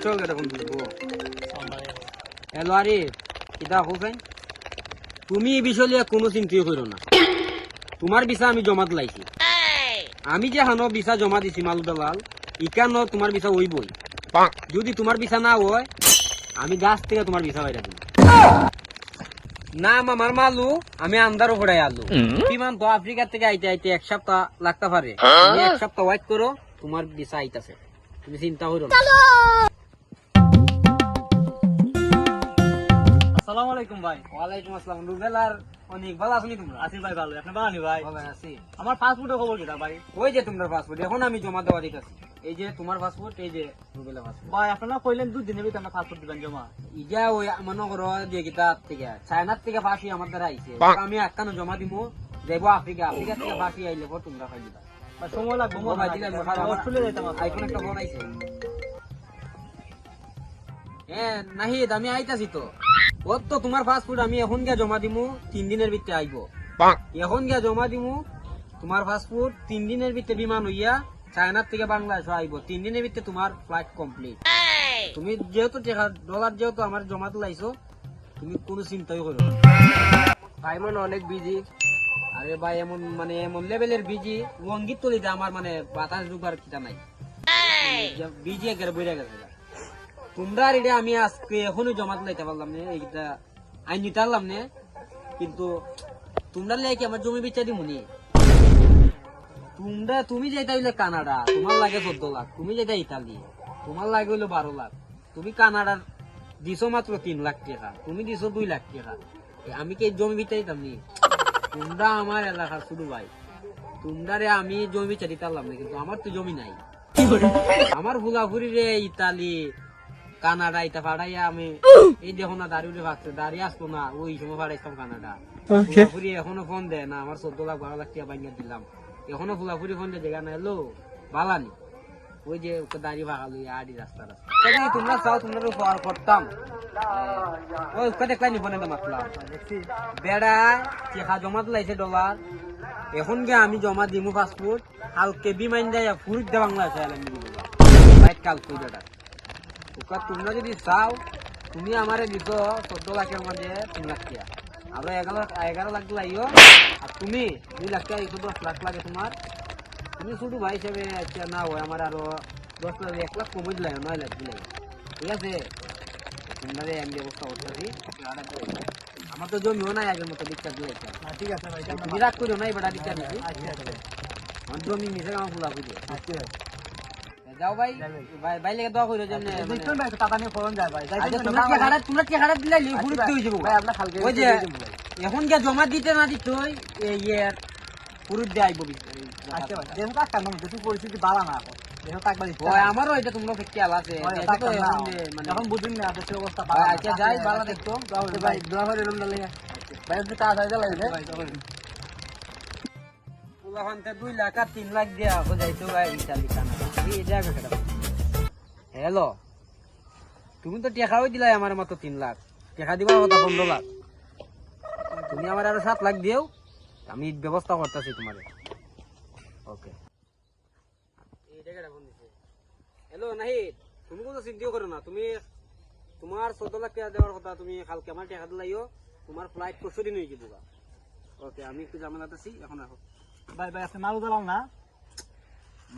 চল গেটা ফোন দিবো হ্যালো আরে কিটা হোসেন তুমি এই বিষয় নিয়ে কোনো চিন্তাই করো না তোমার ভিসা আমি জমা দিলাইছি আমি যে হানো ভিসা জমা দিছি মালু দালাল ইকান তোমার ভিসা হইবই যদি তোমার ভিসা না হয় আমি গাছ থেকে তোমার ভিসা বাইরে দিব না আমার মালু আমি আন্দারও পড়াই আলু বিমান তো আফ্রিকা থেকে আইতে আইতে এক সপ্তাহ লাগতে পারে তুমি এক সপ্তাহ ওয়েট করো তোমার ভিসা আইতাছে তুমি চিন্তা করো না আসসালামু আলাইকুম ভাই। ওয়ালাইকুম আসসালাম রুবেল আর অনেক ভালো আছো তোমরা আছি ভাই ভালো, আপনি ভালো আনি ভাই? ভালো আছি আমার পাসপোর্টের খবর কিটা ভাই? ওই যে তোমার পাসপোর্ট এখন আমি জমা দেওয়া দিতেছি এই যে তোমার পাসপোর্ট এই যে রুবেলের পাসপোর্ট ভাই আপনারা কইলেন 2 দিনের ভিতরে আমরা পাসপোর্ট দিবেন জমা। ইটা ওই মনে করো যে কিতা থেকে চায়নার থেকে ফাঁসি আমার দ্বারা আইছে আমি একখানো জমা দিব যাইবো আফ্রিকা আফ্রিকা থেকে ফাঁসি আইলে পর তোমরা খাই দিবা ভাই সময় লাগবে মনে হয় দিলে অস্ট্রেলিয়া যাইতাম আইফোন একটা ফোন আইছে হ্যাঁ নাহিদ আমি আইতাছি তো ওর তো তোমার পাসপোর্ট আমি এখন গিয়া জমা দিমু 3 দিনের ভিতরে আইবো এখন গিয়া জমা দিমু তোমার পাসপোর্ট 3 দিনের ভিতরে বিমান হইয়া চায়নার থেকে বাংলাদেশ আইবো 3 দিনের ভিতরে তোমার ফ্লাইট কমপ্লিট তুমি যেহেতু টাকা ডলার যেহেতু আমার জমা দিলাইছো তুমি কোনো চিন্তাই করো না ভাই মনে অনেক বিজি আরে ভাই এমন মানে এমন লেভেলের বিজি রঙ্গিত তুলিতে আমার মানে বাতাস ঢুকার কিটা নাই বিজি একেবারে বইরা গেছে তোমরা এটা আমি আজকে এখনই জমা দিলাইতে পারলাম না এইটা আইন নিতে পারলাম না কিন্তু তোমরা লাগে আমার জমি বিচার দিমুনি তুমি যেটা হইলে কানাডা তোমার লাগে 14 লাখ তুমি যেটা ইতালি তোমার লাগে হইলো 12 লাখ তুমি কানাডার দিছো মাত্র 3 লাখ টাকা তুমি দিছো 2 লাখ টাকা আমি কি জমি বিচার দিতাম নি তোমরা আমার এলাকার শুধু ভাই তোমরা আমি জমি বিচার দিতে পারলাম না কিন্তু আমার তো জমি নাই আমার ভুলাভুরি রে ইতালি কানাডা এটা ফাড়াইয়া আমি এই দেখো না দাঁড়িয়ে ভাগছে দাঁড়িয়ে আসতো না ওই সময় ফাড়াইতাম কানাডা ফুলাফুরি এখনো ফোন দেয় না আমার 14 লাখ 12 লাখ টাকা বাইঙ্গা দিলাম এখনো ফুলাফুরি ফোন দেয় জায়গা না এলো বালানি ওই যে ওকে দাঁড়িয়ে ভাগালো আড়ি রাস্তা রাস্তা তোমরা চাও তোমরা উপহার করতাম ওই ওকে দেখলাই নিবো না মাতলাম বেড়া টেকা জমা দিলাইছে ডলার এখন গিয়ে আমি জমা দিমু পাসপোর্ট কালকে বিমান দেয় ফুরিত দে বাংলাদেশ বাইক কাল কই বেড়া তোমরা যদি চাও তুমি আমারে দিত 14 লাখের মধ্যে 3 লাখ টাকা আমরা 11 লাখ লাইও আর তুমি 2 লাখ টাকা 10 লাখ লাগে তোমার তুমি শুধু ভাই হিসেবে আচ্ছা না হয় আমার আরো 10 লাখ 1 লাখ কমে দিলাই 9 লাখ দিলাই ঠিক আছে তোমরা এম ব্যবস্থা করতেছি আমার তো জমিও নাই আগের মতো ডিক্টার দিলাই ঠিক আছে ভাই, তুমি রাগ করো না এবার ডিক্টার নিছি আমার জমি নিছে আমার ফুলা বুঝে যাও ভাই ভাই লেগে দোয়া কইরো জন্য দেখুন ভাই টাকা নিয়ে ফোন যায় ভাই তোমরা কি হারাত দিলাই ঘুরতে হই যাব ভাই আমরা খালকে ওই যে এখন কি জমা দিতে না দিতে এই ইয়ার পুরুত দে আইবো আচ্ছা ভাই যেন টাকা নাম দেখি পরিস্থিতি বাড়া না এখন যেন টাকা দিতে ওই আমারও এটা তোমরা খেয়াল আছে মানে এখন বুঝুন না দেশের অবস্থা আচ্ছা যাই বালা দেখতো ভাই দোয়া করে রুম লাগে ভাই একটু তাড়াতাড়ি লাগবে পুলাহান্তে 2 লাখ আর 3 লাখ দিয়া হো যাইতো ভাই ইতালি কানাডা এই জায়গা কেডা হ্যালো তুমি তো টাকাও দিলাই আমার মত 3 লাখ টাকা দিবা কথা 15 লাখ তুমি আমার আরো 7 লাখ দিও আমি ব্যবস্থা করতেছি তোমারে ওকে এই জায়গাটা ফোন দিছে হ্যালো নাহিদ তুমি কোনো চিন্তা করো না তুমি তোমার 14 লাখ টাকা দেওয়ার কথা তুমি কালকে আমার টাকা দিলাইও তোমার ফ্লাইট 4 দিন হয়ে যাবে ওকে আমি একটু ঝামেলাতে আছি এখন আসো ভাই ভাই আপনি মালু দালাল না?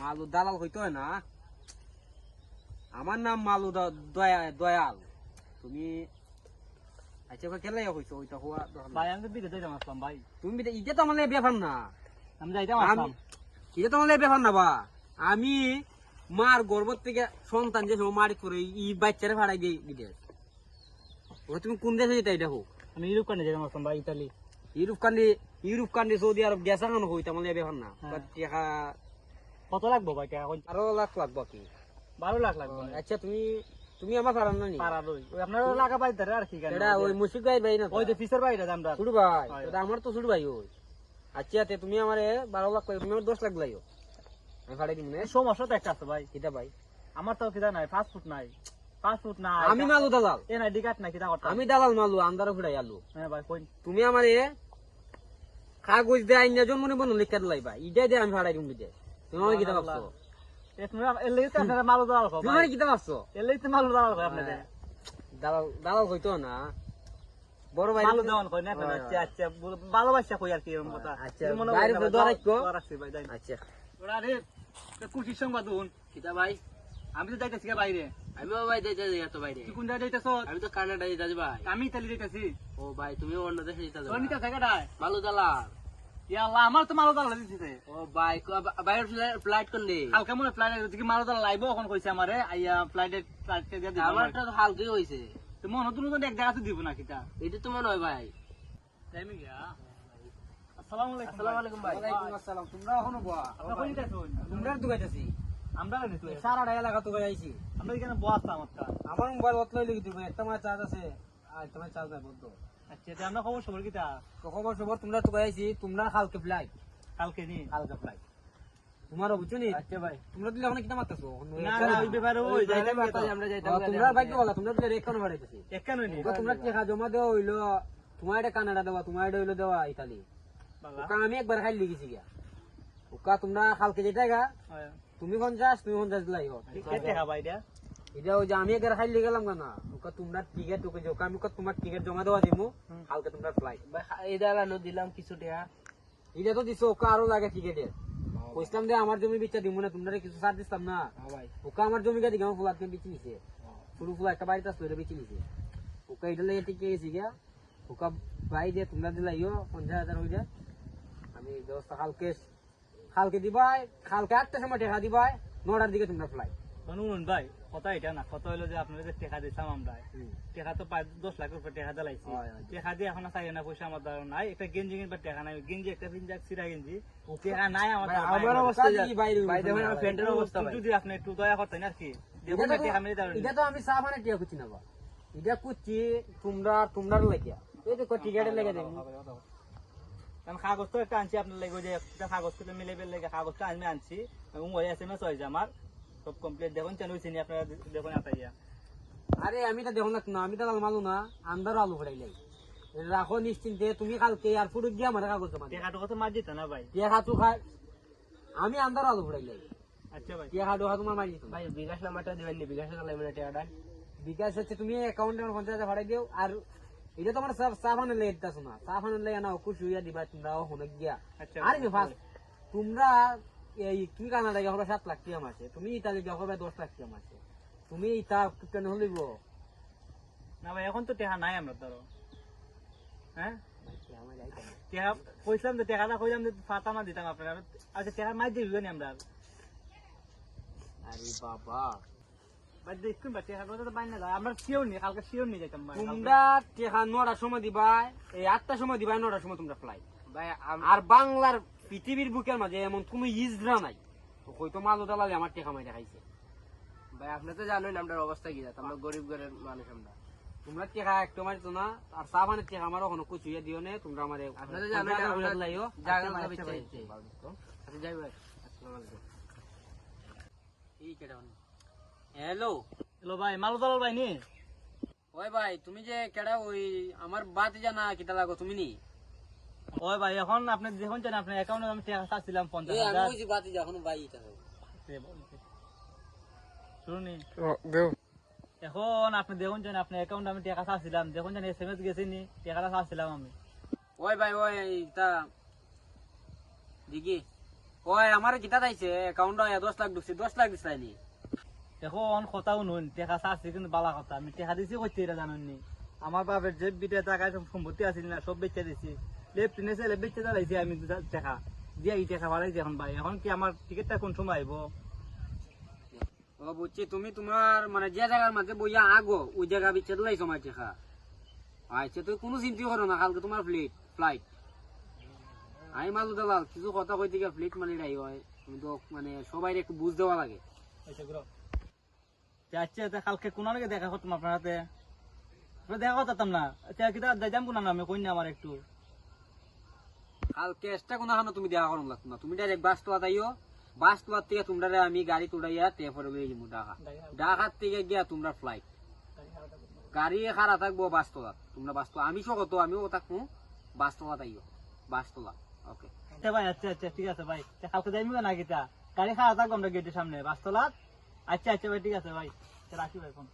মালু দালাল হইতো না আমার নাম মালু দয়াল তুমি আচ্ছা ওকে খেলাই হইছো ওইটা হওয়া ভাই আমি তো বিদেশ যাইতাম আসলাম ভাই। তুমি ইটা তো আমার ব্যাপার না আমি যাইতাম আসলাম এটা তো আমার ব্যাপার না বা আমি মার গর্ভর থেকে সন্তান যে সময় মারি করে ই বাচ্চারে ভাড়াই দিই বিদেশ ওরা তুমি কোন দেশে যেতে এটা হোক আমি ইউরোপ কান্ট্রি যাইতাম আসলাম ভাই, ইতালি। ইউরোপ কান্ট্রি সৌদি আরব গেছা কেন হইতে আমার ব্যাপার না টাকা কত লাগবো ভাই টাকা? 12 লাখ লাগবো কি 12 লাখ লাগবে। আচ্ছা তুমি আমার পারান না নি পারাদই ওই আপনার লাগা ভাই ধরে আর কি কেন এটা ওই মুশিক ভাই ভাই না ওই যে ফিসের ভাই আমরা ছোট ভাই এটা আমার তো ছোট ভাই ওই আচ্ছা তে তুমি আমারে 12 লাখ তুমি আমার 10 লাখ লাইও আমি ফাড়াই দিমু না সমস্যা তো একটা আছে ভাই। এটা ভাই আমার তো কিদা নাই পাসপোর্ট নাই নাই আমি মালু দালাল এনআইডি কার্ড নাই কিদা করতে আমি দালাল মালু আন্দারও ফুড়াই আলু হ্যাঁ ভাই কই তুমি আমারে কাগজ দে আইনা জন্ম নিবন্ধন লিখা দিলাইবা ইটা দে আমি ফাড়াই দিমু দে তুমি আমার কিটা ভাবছো এলেই তো আপনারা মালু দালাল খাও তুমি কিতা ভাবছো এলেই তো মালু দালাল খাও আপনাদের দালাল দালাল হইতো না বড় ভাই মালু দেওয়ান কই না আপনারা আচ্ছা আচ্ছা ভালোবাসা কই আর কি এরকম কথা আচ্ছা বাইরে দোয়া রাখো রাখছি ভাই যাই আচ্ছা ওরা রে খুশির সংবাদ শুন কিতা ভাই আমি তো যাইতেছি বাইরে আমিও ভাই যাইতে যাই তো বাইরে তুই কোন জায়গায় যাইতেছ আমি তো কানাডা যাইতে ভাই আমি ইতালি যাইতেছি ও ভাই তুমি অন্য দেশে যেতে তোর নিতে জায়গাটায় মালু দালাল ইয়া আল্লাহ আমার তো মালু দালাল দিতেছে ও ভাই বাইরে ফ্লাইট কোন দে হালকা মনে ফ্লাইট দিকে মালু দালাল লাইবো এখন কইছে আমারে আইয়া ফ্লাইটে দিয়ে দিব আমারটা তো হালকাই হইছে তো মন নতুন নতুন এক জায়গাতে দিব না কিটা এটা তো মনে হয় ভাই তাই আমি গিয়া আসসালামু আলাইকুম আসসালামু আলাইকুম ভাই ওয়ালাইকুম আসসালাম তোমরা এখনো বয়া আপনি কই যাচ্ছেন তোমরা তো গাইতাছি আমরা না নিতে সারা এলাকা তো গাইছি আমরা এখানে বস আমার কা আমার মোবাইল অতলাই লিখে দিব একটা মাস চার্জ আছে আর তোমার চার্জ নাই বন্ধ আচ্ছা তো আমরা খবর সবর কিটা তো খবর সবর তোমরা তো গাইছি তোমরা হালকা ফ্লাইট কালকে নি হালকা ফ্লাইট তোমারও বুঝছো নি আচ্ছা ভাই তোমরা দিলে এখন কিটা মারতেছো না না ওই ব্যাপারে ওই যাইতাম আমরা যাইতাম তোমরা ভাই কি বলা তোমরা তো রেখানো বাড়াইতেছি একখান নি তোমরা টাকা জমা দেওয়া হইলো তোমার এটা কানাডা দেওয়া তোমার এটা হইলো দেওয়া ইতালি ওকা আমি একবার খাই লিখেছি গিয়া ওকা তোমরা কালকে যেটা গা তুমি 50 তুমি 50 দিলাই কেটে খা ভাই দা এটা ওই যে আমি একবার খাই লিখে গেলাম না ওকা তোমরা টিকিট ওকে যে ওকা আমি তোমার টিকিট জমা দেওয়া দিমু কালকে তোমরা ফ্লাইট এটা লানো দিলাম কিছু টাকা এটা তো দিছো ওকা আরো লাগে টিকিটের কইছিলাম যে আমার জমি বিচার দিব না তোমরা কিছু ছাড় দিতাম না ওকা আমার জমি গাদি গাঁও ফুলাতে বিচি নিছে শুরু ফুলা একটা বাড়িতে আসলো এটা বিচি নিছে ওকা এটা লেগে টিকে গেছি গিয়া ওকা ভাই যে তোমরা দিলাইও 50,000 হয়ে যায় আমি ব্যবস্থা কালকে দিবাই কালকে 8টার সময় টাকা দিবাই 9টার দিকে তোমরা ফ্লাই শুনুন ভাই কথা এটা না কথা হইলো যে আপনাদের যে টাকা দিতাম আমরা টাকা তো 10 লাখ উপরে টাকা দিলাইছি টাকা দিয়ে এখন চাই না পয়সা আমার দ্বারা নাই একটা গেঞ্জি কিনবার টাকা নাই গেঞ্জি একটা পিনজাক সিরা গেঞ্জি টাকা নাই আমার অবস্থা কি ভাই দেখুন আমার ফ্রেন্ডের অবস্থা যদি আপনি একটু দয়া করতেন আর কি দেখুন না টাকা মেরে দাঁড়ান এটা তো আমি চা বানাই টিয়া কুচি না বা এটা কুচি তোমরা লাগিয়া এই দেখো টিকেটে লেগে দেব কারণ কাগজ তো একটা আনছি আপনার লাগে যে একটা কাগজ করে মিলে লেগে কাগজটা আমি আনছি এবং ওই এসএমএস হয়েছে আমার সব কমপ্লিট দেখুন চালু হয়েছে আপনারা দেখুন আতাইয়া আরে আমি তো দেখুন না আমি তো মালু না আন্দার আলু ফড়াইলাই রাখো নিশ্চিন্তে তুমি কালকে আর ফুটু গিয়া আমার কাগজ জমা টাকাটা কত মার দিত না ভাই টিয়া খাতু খাই আমি আন্দার আলু ফড়াইলাই আচ্ছা ভাই টিয়া খাটু তোমার মারি ভাই বিকাশ নাম্বারটা দেবেন নি বিকাশে চালাই মানে টাকাটা বিকাশ হচ্ছে তুমি অ্যাকাউন্টে 50,000 ভাড়াই দিও আর এটা তো আমার সাফানের লেগে দিতেছো না সাফানের লেগে না খুশি হইয়া দিবা তোমরা হনে গিয়া আর কি ফার্স্ট তোমরা এই কি কানাডা গিয়া 7 লাখ টাকা মাসে তুমি ইতালি গিয়া 10 লাখ টাকা মাসে তুমি ইতা কেন হলিব না ভাই এখন তো টাকা নাই আমরা ধরো হ্যাঁ টাকা কইছিলাম যে টাকাটা কইলাম যে ফাতা না দিতাম আপনারা আচ্ছা টাকা মাই দিবেন আমরা আরে বাবা ভাই দেখুন ভাই টাকাটা তো বাইনা যায় আমরা শিওর নি কালকে শিওর নি যাইতাম ভাই তোমরা টাকা 9টার সময় দিবা এই 8টার সময় দিবা 9টার সময় তোমরা ফ্লাইট ভাই আর বাংলার পৃথিবীর বুকের মাঝে এমন কোনো ইজরা নাই তো হয়তো মালু দালালে আমার টাকা মাই দেখাইছে ভাই আপনি তো জানেন আমাদের অবস্থা কি যাত আমরা গরিব ঘরের মানুষ আমরা তোমরা টাকা একটু মারতো না আর সাবানের টাকা আমারও কোনো কিছু দিয়ে না তোমরা আমারে আপনারা জানেন আমরা লাইও জায়গা বিচাইছে আচ্ছা যাই ভাই আসসালামু আলাইকুম ঠিক আছে হ্যালো হ্যালো ভাই মালু দলাল ভাই নি ওই ভাই তুমি যে কেডা ওই আমার বাতি জানা কিটা লাগো তুমি নি ওই ভাই এখন আপনি দেখুন জানেন আপনার অ্যাকাউন্টে আমি টাকা চাচ্ছিলাম 50,000 আমি ওই যে বাতি যা এখন ভাই এটা শুনুনি এখন আপনি দেখুন জানেন আপনার অ্যাকাউন্টে আমি টাকা চাচ্ছিলাম দেখুন জানেন এসএমএস গেছে নি টাকাটা চাচ্ছিলাম আমি ওই ভাই ওই তা দেখি ওই আমার কিটা চাইছে অ্যাকাউন্টে 10 লাখ ঢুকছে 10 লাখ দিছে নি এখন কথাও নুন টাকা চাচ্ছি কিন্তু বালা কথা আমি টাকা দিছি কইতে এটা জানেননি আমার বাপের যে বিটা টাকা সম্পত্তি আছিল না সব বেচে দিছি লেফট নেছে বেচে দাঁড়াইছি আমি টাকা দিয়ে এই টাকা বাড়াইছি এখন ভাই এখন কি আমার টিকিটটা কোন সময় আইব ও বুঝছি তুমি তোমার মানে যে জায়গার মাঝে বইয়া আগো ওই জায়গা বিচ্ছে লাইছো আমার টাকা আচ্ছা তুই কোনো চিন্তা করো না কালকে তোমার ফ্লাইট আমি মালু দালাল কিছু কথা কইতে গিয়ে ফ্লিট মানে এটাই হয় তুমি তো মানে সবাই একটু বুঝ দেওয়া লাগে আচ্ছা কালকে কোন আগে দেখা করতাম আপনার হাতে দেখা করতাম না আচ্ছা কিতা যাইতাম কোন আমি কই না আমার একটু কালকে এক্সট্রা কোনো হানো তুমি দেখা করো লাগতো না তুমি ডাইরেক্ট বাস তোলা তাইও বাস তোলার থেকে তোমরা আমি গাড়ি তোড়াইয়া তেপরে লইয়ে যাবো ঢাকার থেকে গিয়া তোমরা ফ্লাইট গাড়ি খারা থাকবো বাস তোলা তোমরা বাস তোলা আমি সকত আমিও থাকবো বাস তোলা তাইও বাস তোলা ওকে আচ্ছা ভাই, আচ্ছা আচ্ছা ঠিক আছে ভাই, তা কালকে যাইবি না গীতা, গাড়ি খাওয়া থাকবো আমরা গেটের সামনে বাসতলাত। আচ্ছা আচ্ছা ভাই ঠিক আছে ভাই, তা রাখি ভাই ফোন।